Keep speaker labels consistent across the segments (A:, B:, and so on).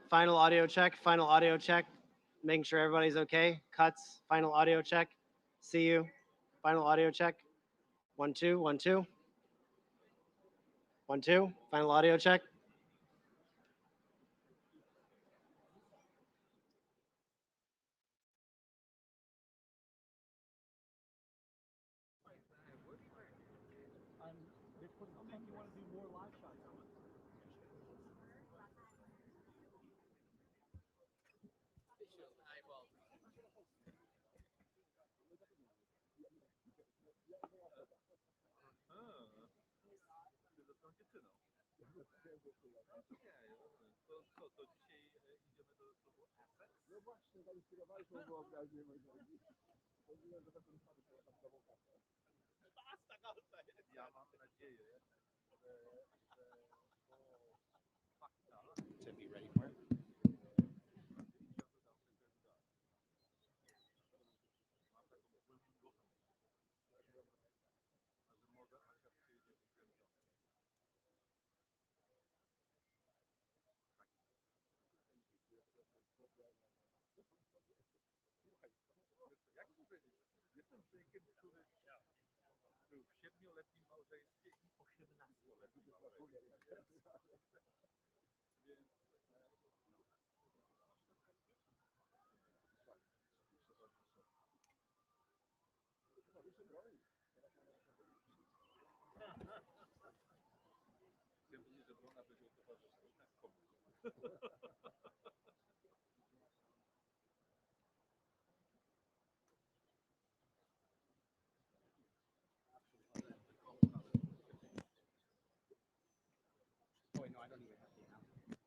A: Final audio check. Final audio check. Making sure everybody's okay. Cuts. Final audio check. See you. Final audio check. 1 2 1 2 1 2. Final audio check.
B: To be ready for it. Oh, no, I don't even have the announcement.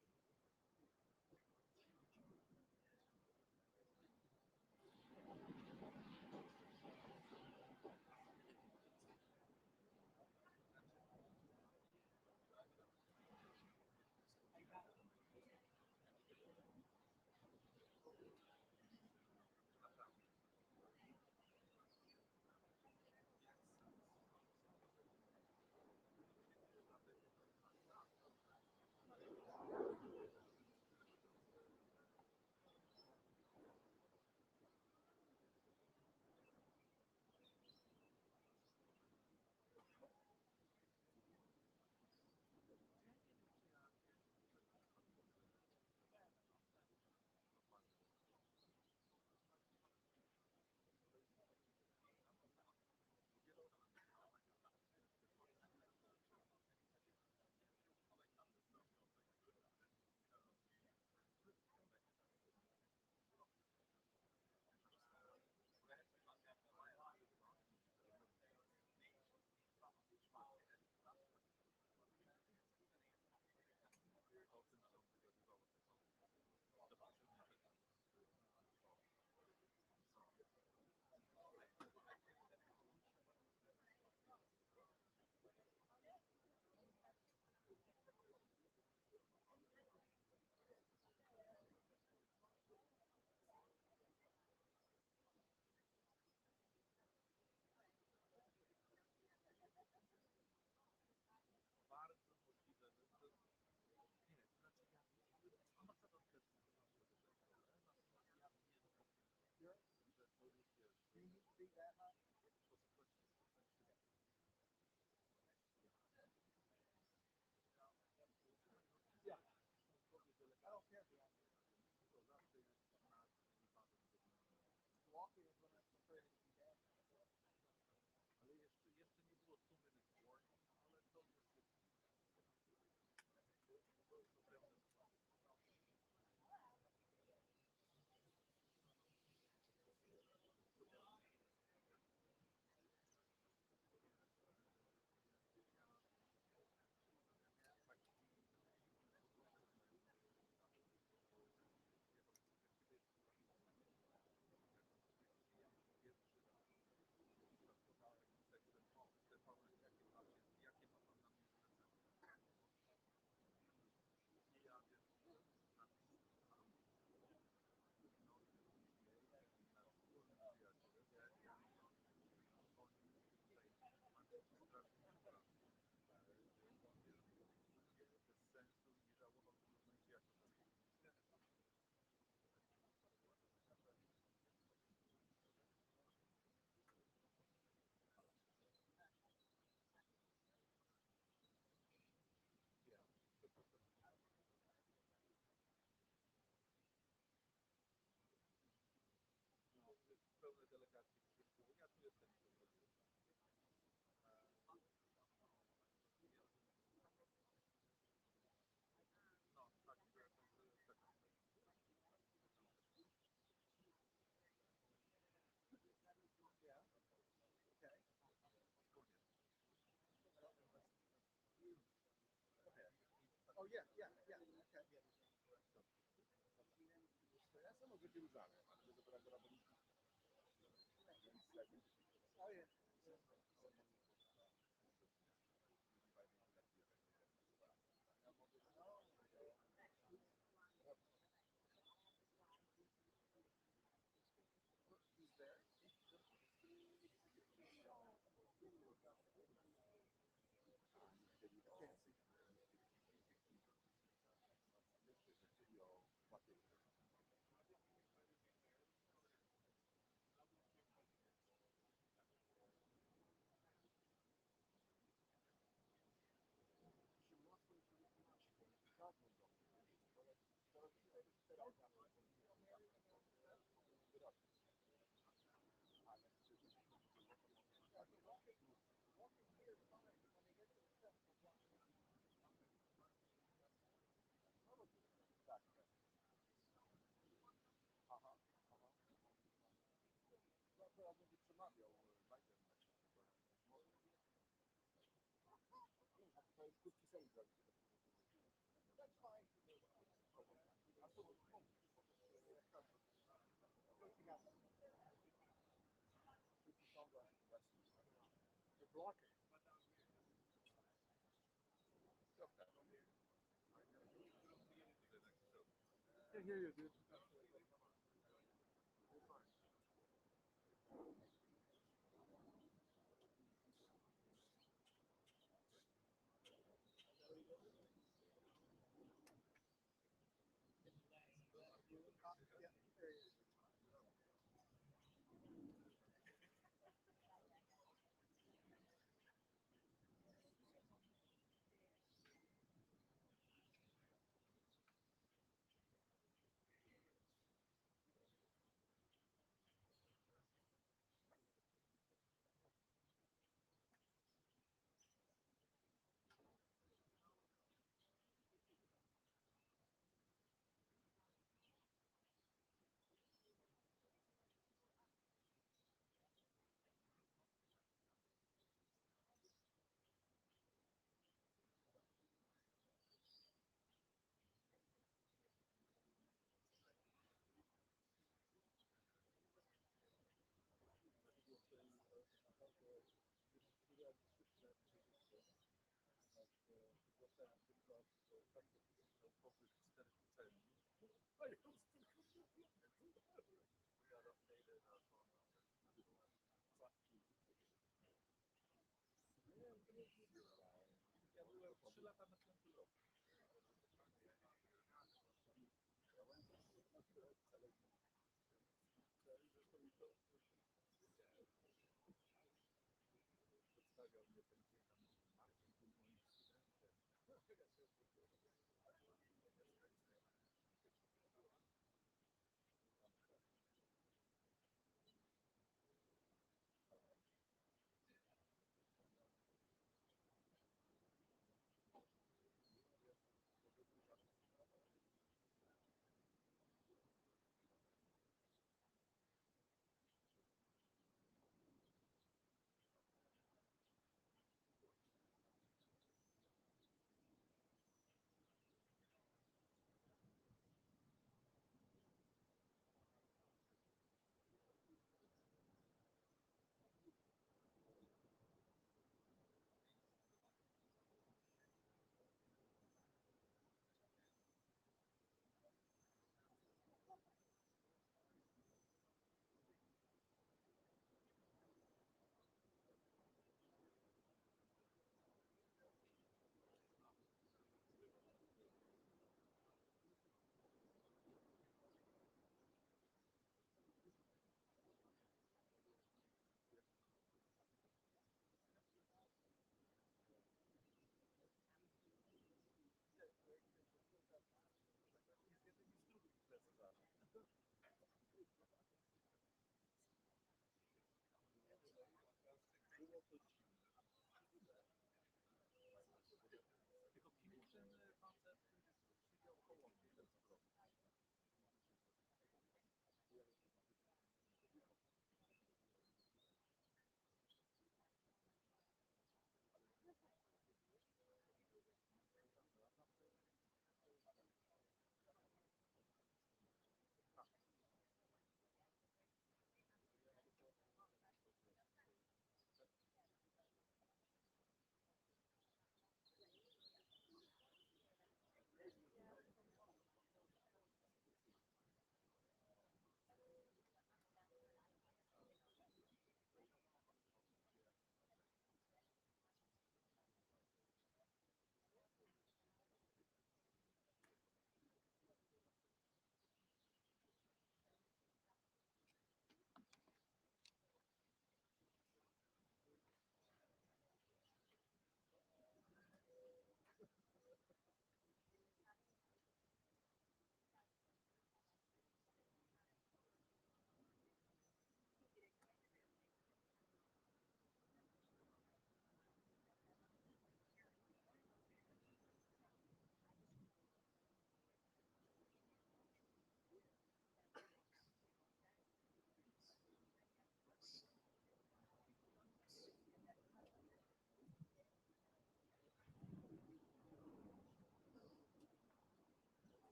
C: yeah, yeah, yeah. Okay. To ja sam mogę wyróżniać, żeby dobrego robić. Oh yeah. He's there. I can't see. Ja będzie przemawiał Biden. To jest krótki sejm. That's fine. A co You're blocking. I hear you, dude. You're fine. Yeah, there he is.
D: Ja byłem 3 lata na końcu roku. Przedstawiał mnie ten dzień tam Marcin, był moim studentem. Było to dziwne. Tylko kiedy ten koncert siedział koło mnie ten zwrot.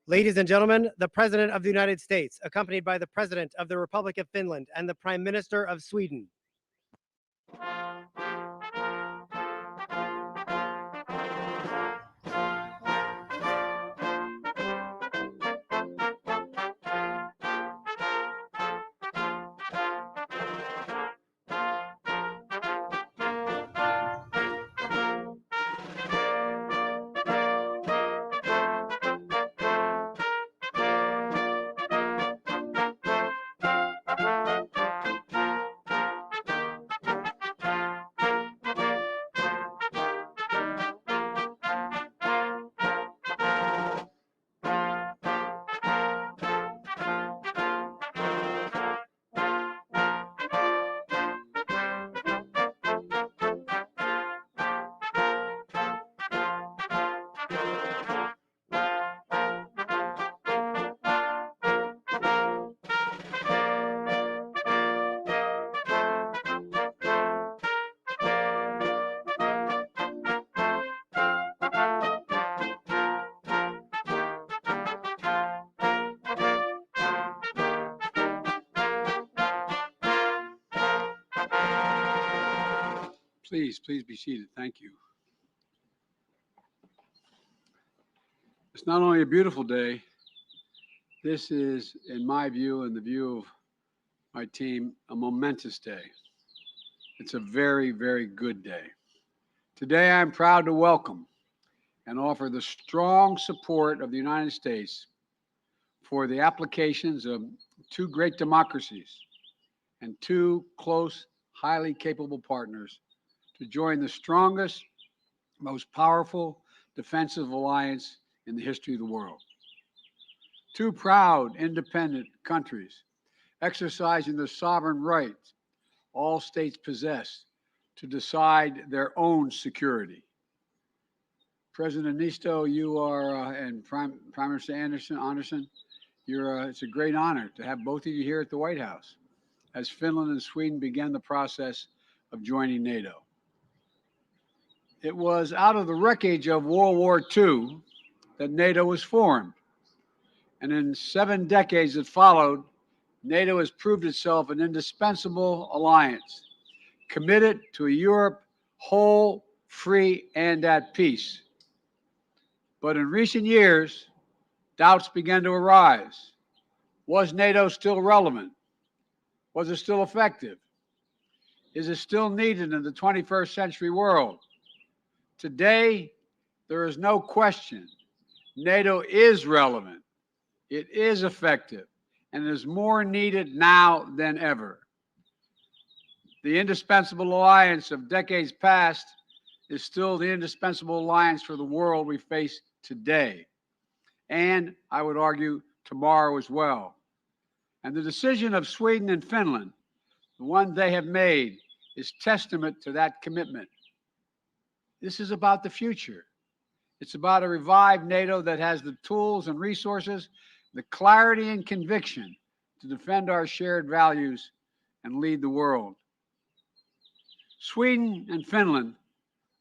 A: Ladies and gentlemen, the President of the United States, accompanied by the President of the Republic of Finland and the Prime Minister of Sweden.
E: Please be seated. Thank you. It's not only a beautiful day, this is, in my view and the view of my team, a momentous day. It's a very, very good day. Today, I'm proud to welcome and offer the strong support of the United States for the applications of two great democracies and two close, highly capable partners to join the strongest, most powerful defensive alliance in the history of the world. Two proud, independent countries exercising the sovereign right all states possess to decide their own security. President Niinistö, you are, and Prime Minister Andersson, it's a great honor to have both of you here at the White House as Finland and Sweden began the process of joining NATO. It was out of the wreckage of World War II that NATO was formed. And in 7 decades that followed, NATO has proved itself an indispensable alliance, committed to a Europe whole, free, and at peace. But in recent years, doubts began to arise. Was NATO still relevant? Was it still effective? Is it still needed in the 21st century world? Today, there is no question. NATO is relevant. It is effective, and it is more needed now than ever. The indispensable alliance of decades past is still the indispensable alliance for the world we face today, and I would argue tomorrow as well. And the decision of Sweden and Finland, the one they have made, is testament to that commitment. This is about the future. It's about a revived NATO that has the tools and resources, the clarity and conviction to defend our shared values and lead the world. Sweden and Finland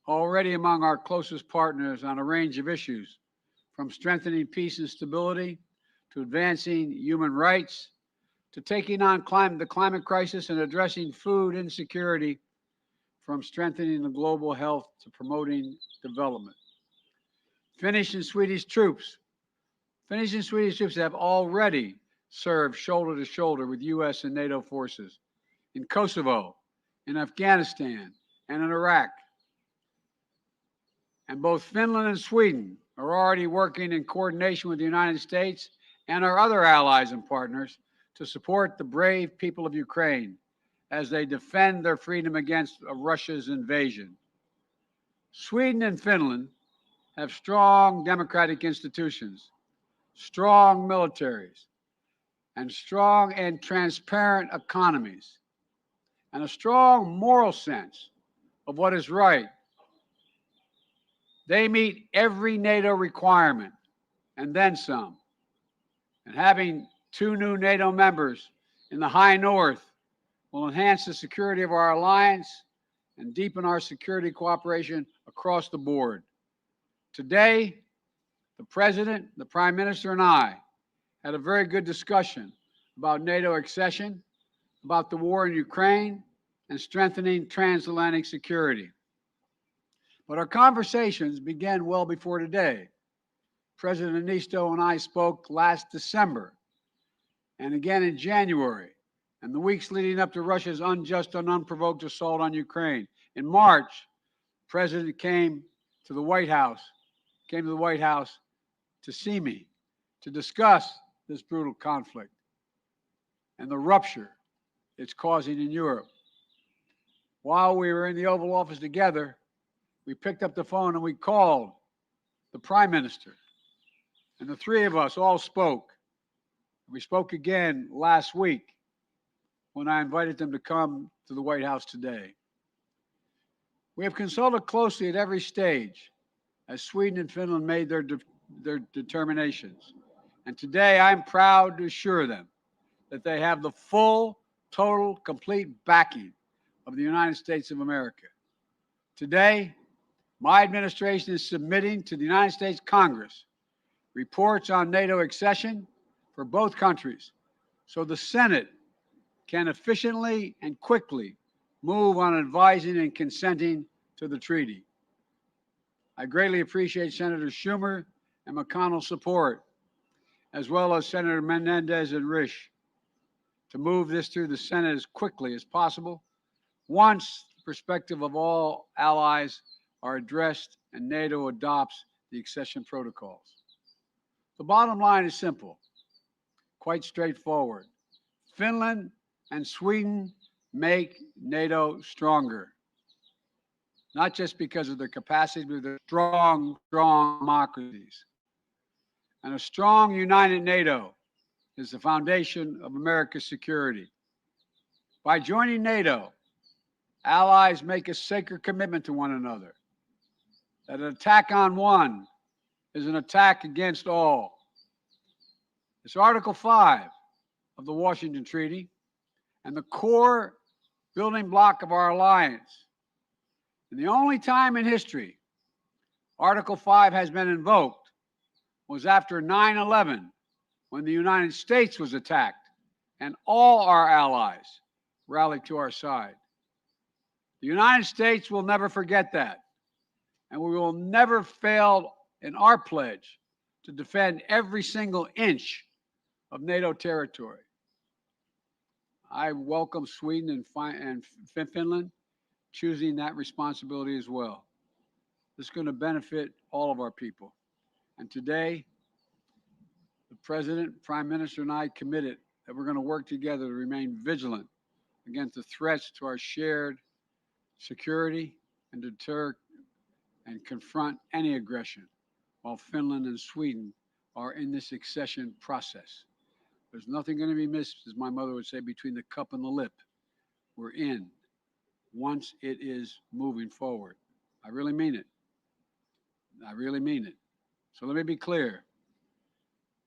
E: are already among our closest partners on a range of issues, from strengthening peace and stability to advancing human rights to taking on the climate crisis and addressing food insecurity, from strengthening the global health to promoting development. Finnish and Swedish troops have already served shoulder to shoulder with U.S. and NATO forces in Kosovo, in Afghanistan, and in Iraq. And both Finland and Sweden are already working in coordination with the United States and our other allies and partners to support the brave people of Ukraine as they defend their freedom against Russia's invasion. Sweden and Finland have strong democratic institutions, strong militaries, and strong and transparent economies, and a strong moral sense of what is right. They meet every NATO requirement and then some. And having 2 new NATO members in the High North will enhance the security of our alliance and deepen our security cooperation across the board. Today, the President, the Prime Minister, and I had a very good discussion about NATO accession, about the war in Ukraine, and strengthening transatlantic security. But our conversations began well before today. President Niinistö and I spoke last December and again in January and the weeks leading up to Russia's unjust and unprovoked assault on Ukraine. In March, the President came to the White House to see me, to discuss this brutal conflict and the rupture it's causing in Europe. While we were in the Oval Office together, we picked up the phone and we called the Prime Minister, and the three of us all spoke. We spoke again last week when I invited them to come to the White House today. We have consulted closely at every stage as Sweden and Finland made their determinations. And today I'm proud to assure them that they have the full, total, complete backing of the United States of America. Today, my administration is submitting to the United States Congress reports on NATO accession for both countries so the Senate can efficiently and quickly move on advising and consenting to the treaty. I greatly appreciate Senator Schumer and McConnell's support, as well as Senator Menendez and Risch, to move this through the Senate as quickly as possible once the perspective of all allies are addressed and NATO adopts the accession protocols. The bottom line is simple, quite straightforward. Finland and Sweden make NATO stronger, not just because of their capacity, but they're strong democracies. And a strong, united NATO is the foundation of America's security. By joining NATO, allies make a sacred commitment to one another that an attack on one is an attack against all. It's Article 5 of the Washington Treaty and the core building block of our alliance. And the only time in history Article 5 has been invoked was after 9/11, when the United States was attacked and all our allies rallied to our side. The United States will never forget that, and we will never fail in our pledge to defend every single inch of NATO territory. I welcome Sweden and Finland choosing that responsibility as well. This is going to benefit all of our people. And today, the President, Prime Minister, and I committed that we're going to work together to remain vigilant against the threats to our shared security and deter and confront any aggression while Finland and Sweden are in this accession process. There's nothing going to be missed, as my mother would say, between the cup and the lip. We're in once it is moving forward. I really mean it. I really mean it. So let me be clear.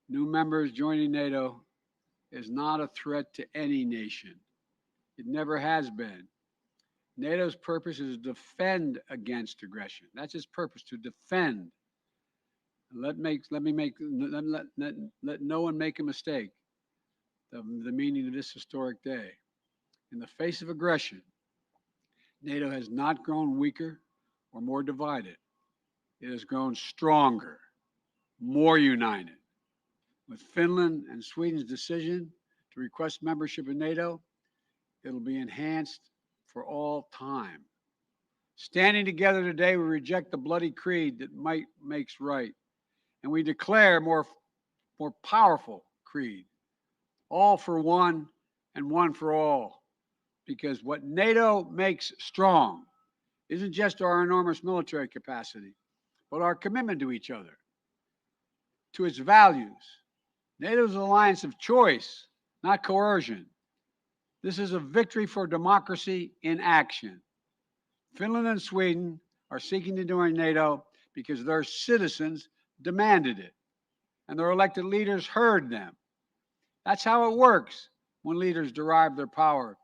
E: New members joining NATO is not a threat to any nation. It never has been. NATO's purpose is to defend against aggression. That's its purpose, to defend. Let no one make a mistake. The meaning of this historic day. In the face of aggression, NATO has not grown weaker or more divided. It has grown stronger, more united. With Finland and Sweden's decision to request membership in NATO, it'll be enhanced for all time. Standing together today, we reject the bloody creed that might makes right, and we declare more powerful creed. All for one and one for all. Because what NATO makes strong isn't just our enormous military capacity, but our commitment to each other, to its values. NATO is an alliance of choice, not coercion. This is a victory for democracy in action. Finland and Sweden are seeking to join NATO because their citizens demanded it, and their elected leaders heard them. That's how it works when leaders derive their power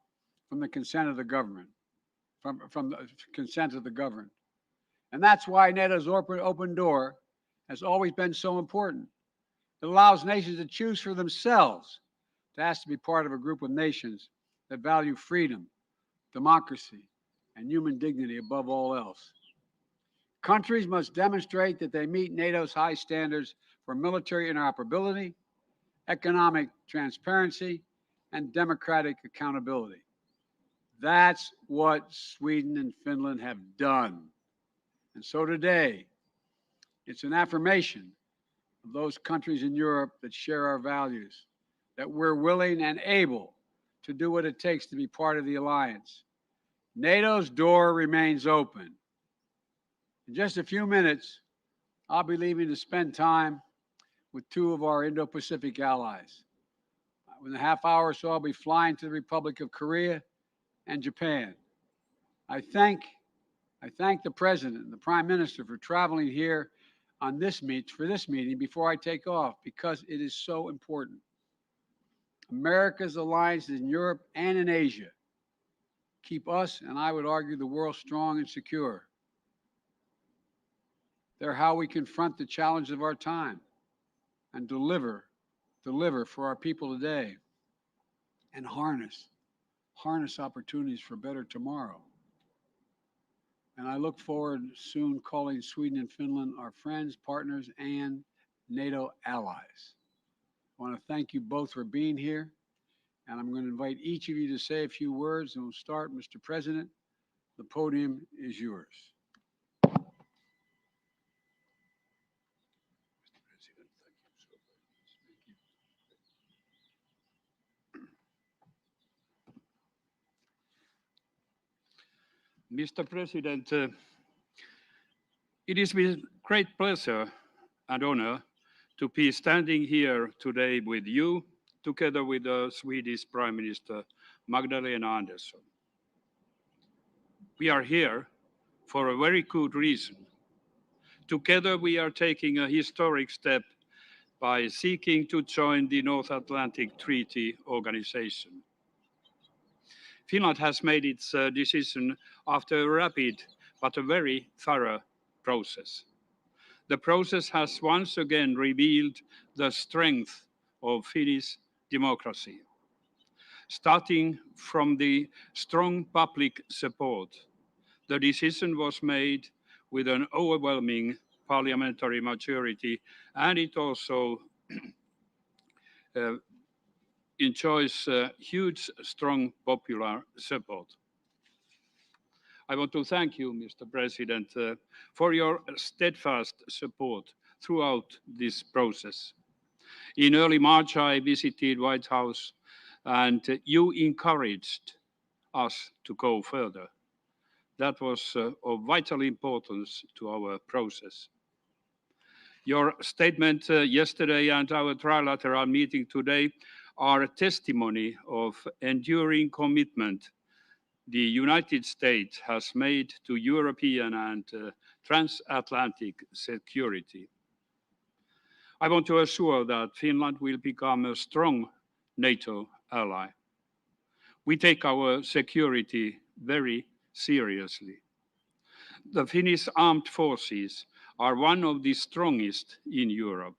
E: from the consent of the government, from the consent of the governed. And that's why NATO's open door has always been so important. It allows nations to choose for themselves to ask to be part of a group of nations that value freedom, democracy, and human dignity above all else. Countries must demonstrate that they meet NATO's high standards for military interoperability, economic transparency, and democratic accountability. That's what Sweden and Finland have done. And so today, it's an affirmation of those countries in Europe that share our values, that we're willing and able to do what it takes to be part of the alliance. NATO's door remains open. In just a few minutes, I'll be leaving to spend time with two of our Indo-Pacific allies. In a half hour or so, I'll be flying to the Republic of Korea and Japan. I thank the President and the Prime Minister for traveling here on for this meeting before I take off, because it is so important. America's alliances in Europe and in Asia keep us, and I would argue the world, strong and secure. They're how we confront the challenge of our time and deliver for our people today, and harness opportunities for a better tomorrow. And I look forward soon calling Sweden and Finland our friends, partners, and NATO allies. I want to thank you both for being here, and I'm going to invite each of you to say a few words, and we'll start. Mr. President, the podium is yours.
F: Mr. President, it is with great pleasure and honor to be standing here today with you, together with the Swedish Prime Minister Magdalena Andersson. We are here for a very good reason. Together we are taking a historic step by seeking to join the North Atlantic Treaty Organization. Finland has made its decision after a rapid but a very thorough process. The process has once again revealed the strength of Finnish democracy. Starting from the strong public support, the decision was made with an overwhelming parliamentary majority, and it also enjoys huge, strong popular support. I want to thank you, Mr. President, for your steadfast support throughout this process. In early March, I visited White House, and you encouraged us to go further. That was of vital importance to our process. Your statement yesterday and our trilateral meeting today are a testimony of enduring commitment the United States has made to European and transatlantic security. I want to assure that Finland will become a strong NATO ally. We take our security very seriously. The Finnish armed forces are one of the strongest in Europe.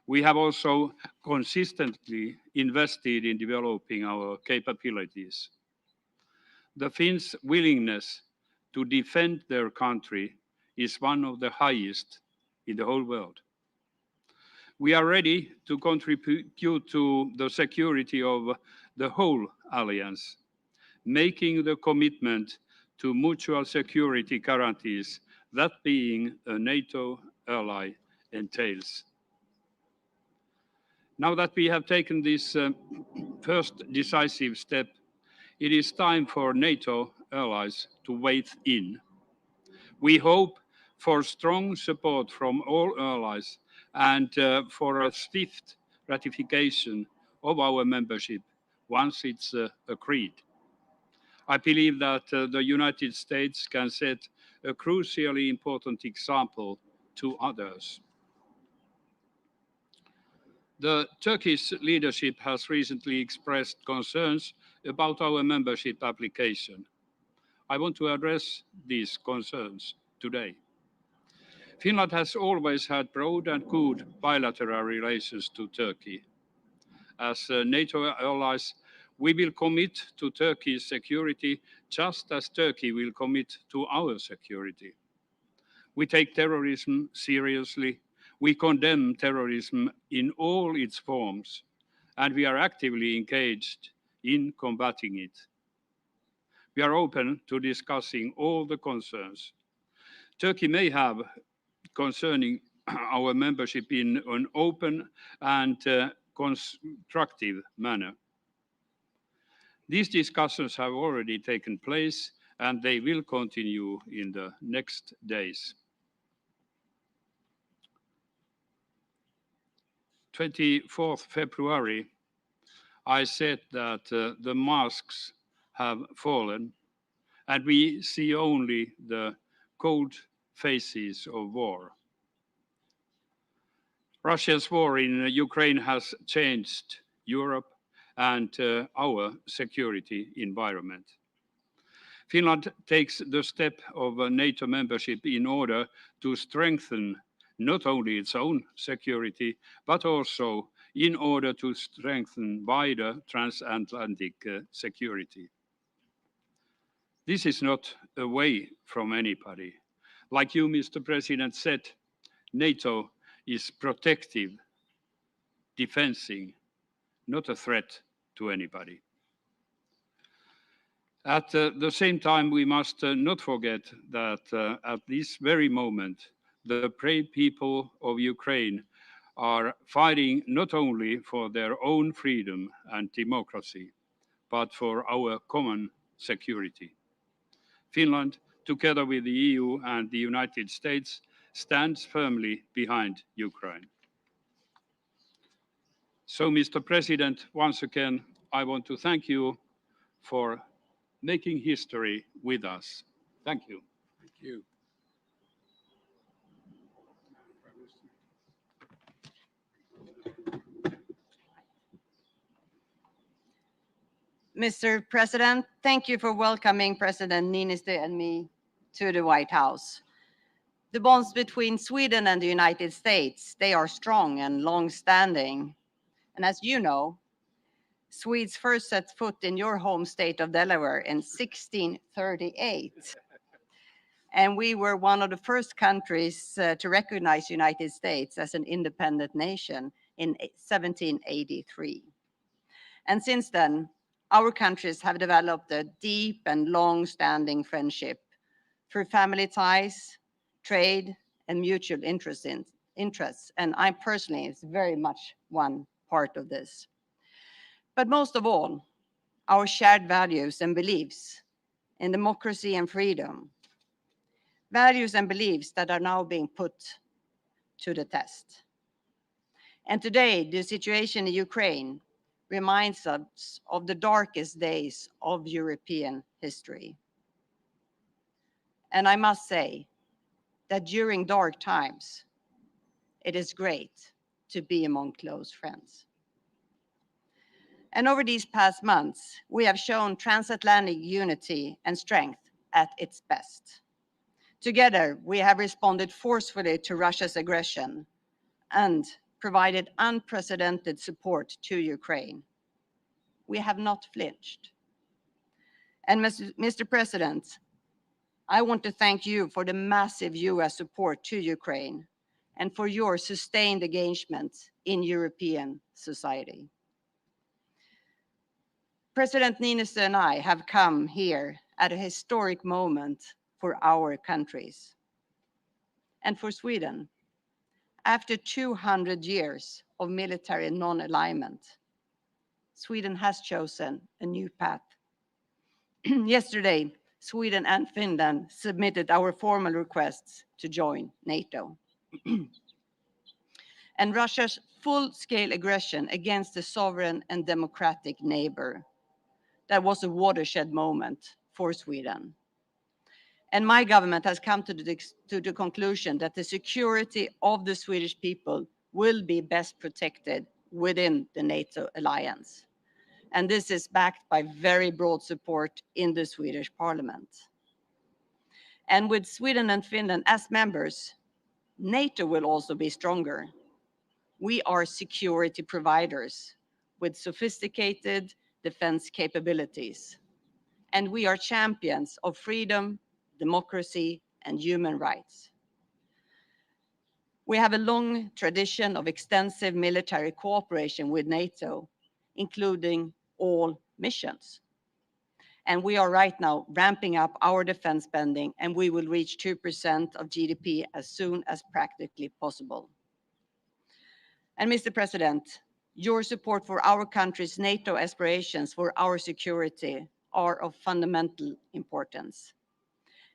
F: We have also consistently invested in developing our capabilities. The Finns' willingness to defend their country is one of the highest in the whole world. We are ready to contribute to the security of the whole alliance, making the commitment to mutual security guarantees that being a NATO ally entails. Now that we have taken this first decisive step, it is time for NATO allies to weigh in. We hope for strong support from all allies and for a swift ratification of our membership once it's agreed. I believe that the United States can set a crucially important example to others. The Turkish leadership has recently expressed concerns about our membership application. I want to address these concerns today. Finland has always had broad and good bilateral relations to Turkey. As NATO allies, we will commit to Turkey's security just as Turkey will commit to our security. We take terrorism seriously. We condemn terrorism in all its forms, and we are actively engaged in combating it. We are open to discussing all the concerns Turkey may have concerning our membership in an open and constructive manner. These discussions have already taken place and they will continue in the next days. 24th February, I said that the masks have fallen and we see only the cold faces of war. Russia's war in Ukraine has changed Europe and our security environment. Finland takes the step of NATO membership in order to strengthen not only its own security, but also in order to strengthen wider transatlantic security. This is not away from anybody. Like you, Mr. President, said, NATO is protective, defending, not a threat to anybody. At the same time, we must not forget that at this very moment, the brave people of Ukraine are fighting not only for their own freedom and democracy, but for our common security. Finland, together with the EU and the United States, stands firmly behind Ukraine. So, Mr. President, once again, I want to thank you for making history with us. Thank you.
E: Thank you.
C: Mr. President, thank you for welcoming President Niinistö and me to the White House. The bonds between Sweden and the United States, they are strong and long-standing. And as you know, Swedes first set foot in your home state of Delaware in 1638. And we were one of the first countries to recognize the United States as an independent nation in 1783. And since then, our countries have developed a deep and long-standing friendship through family ties, trade, and mutual interests. And I personally is very much one part of this. But most of all, our shared values and beliefs in democracy and freedom. Values and beliefs that are now being put to the test. And today, the situation in Ukraine reminds us of the darkest days of European history. And I must say that during dark times, it is great to be among close friends. And over these past months, we have shown transatlantic unity and strength at its best. Together, we have responded forcefully to Russia's aggression and provided unprecedented support to Ukraine. We have not flinched. And Mr. President, I want to thank you for the massive US support to Ukraine and for your sustained engagement in European society. President Niinistö and I have come here at a historic moment for our countries. And for Sweden, after 200 years of military non-alignment, Sweden has chosen a new path. Yesterday, Sweden and Finland submitted our formal requests to join NATO. And Russia's full-scale aggression against a sovereign and democratic neighbor, that was a watershed moment for Sweden. And my government has come to the conclusion that the security of the Swedish people will be best protected within the NATO alliance. and this is backed by very broad support in the Swedish parliament. And with Sweden and Finland as members, NATO will also be stronger. We are security providers with sophisticated defense capabilities, and we are champions of freedom, democracy, and human rights. We have a long tradition of extensive military cooperation with NATO, including all missions. And we are right now ramping up our defense spending, and we will reach 2% of GDP as soon as practically possible. And Mr. President, your support for our country's NATO aspirations for our security are of fundamental importance.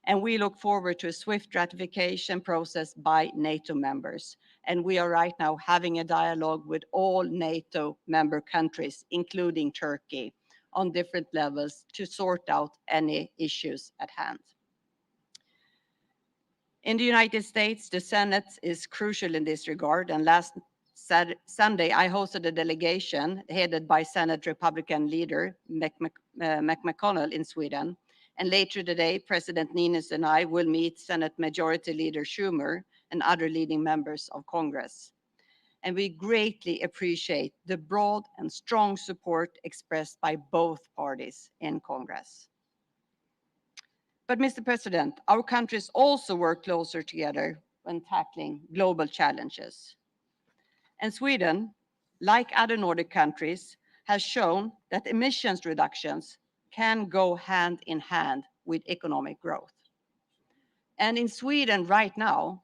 C: And we look forward to a swift ratification process by NATO members. And we are right now having a dialogue with all NATO member countries, including Turkey, on different levels to sort out any issues at hand. In the United States, the Senate is crucial in this regard. And last Sunday, I hosted a delegation headed by Senate Republican leader McConnell in Sweden. And later today, President Niinistö and I will meet Senate Majority Leader Schumer and other leading members of Congress. And we greatly appreciate the broad and strong support expressed by both parties in Congress. But Mr. President, our countries also work closer together when tackling global challenges. And Sweden, like other Nordic countries, has shown that emissions reductions can go hand in hand with economic growth. And in Sweden right now,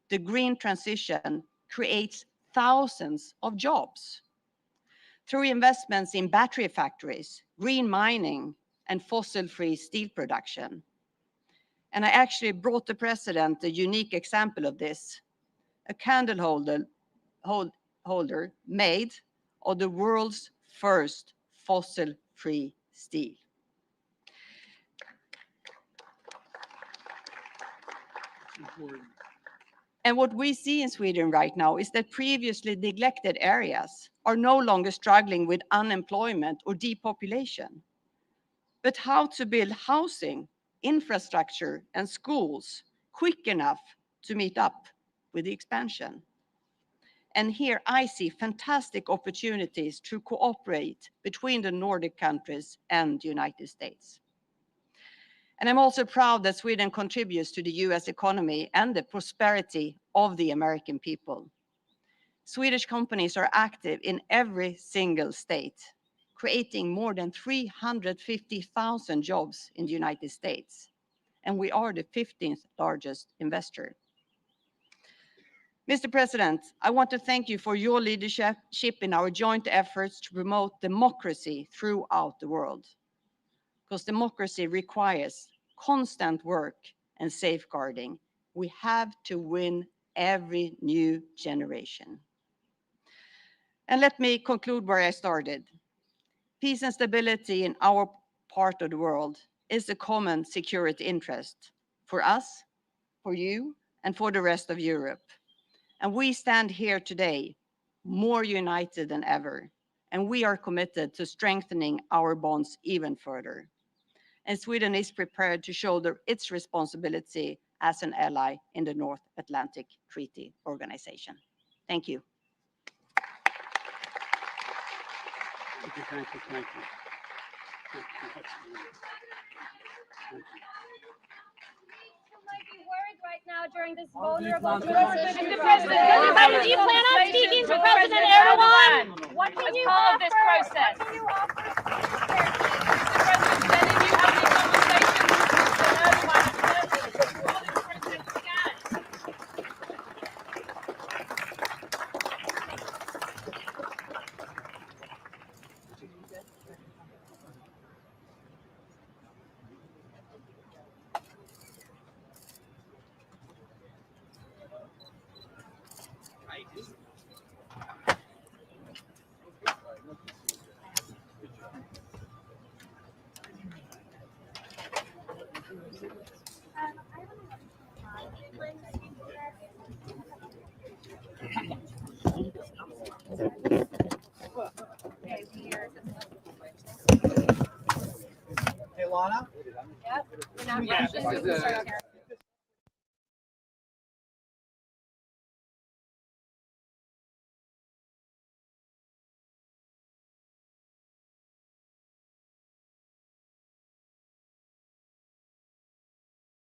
C: the green transition creates thousands of jobs through investments in battery factories, green mining, and fossil-free steel production. And I actually brought the president a unique example of this, a candle holder made of the world's first fossil-free steel. And what we see in Sweden right now is that previously neglected areas are no longer struggling with unemployment or depopulation. But how to build housing, infrastructure, and schools quick enough to meet up with the expansion. And here I see fantastic opportunities to cooperate between the Nordic countries and the United States. And I'm also proud that Sweden contributes to the US economy and the prosperity of the American people. Swedish companies are active in every single state, creating more than 350,000 jobs in the United States. And we are the 15th largest investor. Mr. President, I want to thank you for your leadership in our joint efforts to promote democracy throughout the world. Because democracy requires constant work and safeguarding. We have to win every new generation. And let me conclude where I started. Peace and stability in our part of the world is a common security interest for us, for you, and for the rest of Europe. And we stand here today more united than ever, and we are committed to strengthening our bonds even further. And Sweden is prepared to shoulder its responsibility as an ally in the North Atlantic Treaty Organization. Thank you.
E: Thank you, thank you, thank you.
G: Might be worried right now during this vulnerable time. Mr. President, do you plan on speaking to President Erdogan? What can you offer? This process? What can you offer? We're not rushing. We can start our-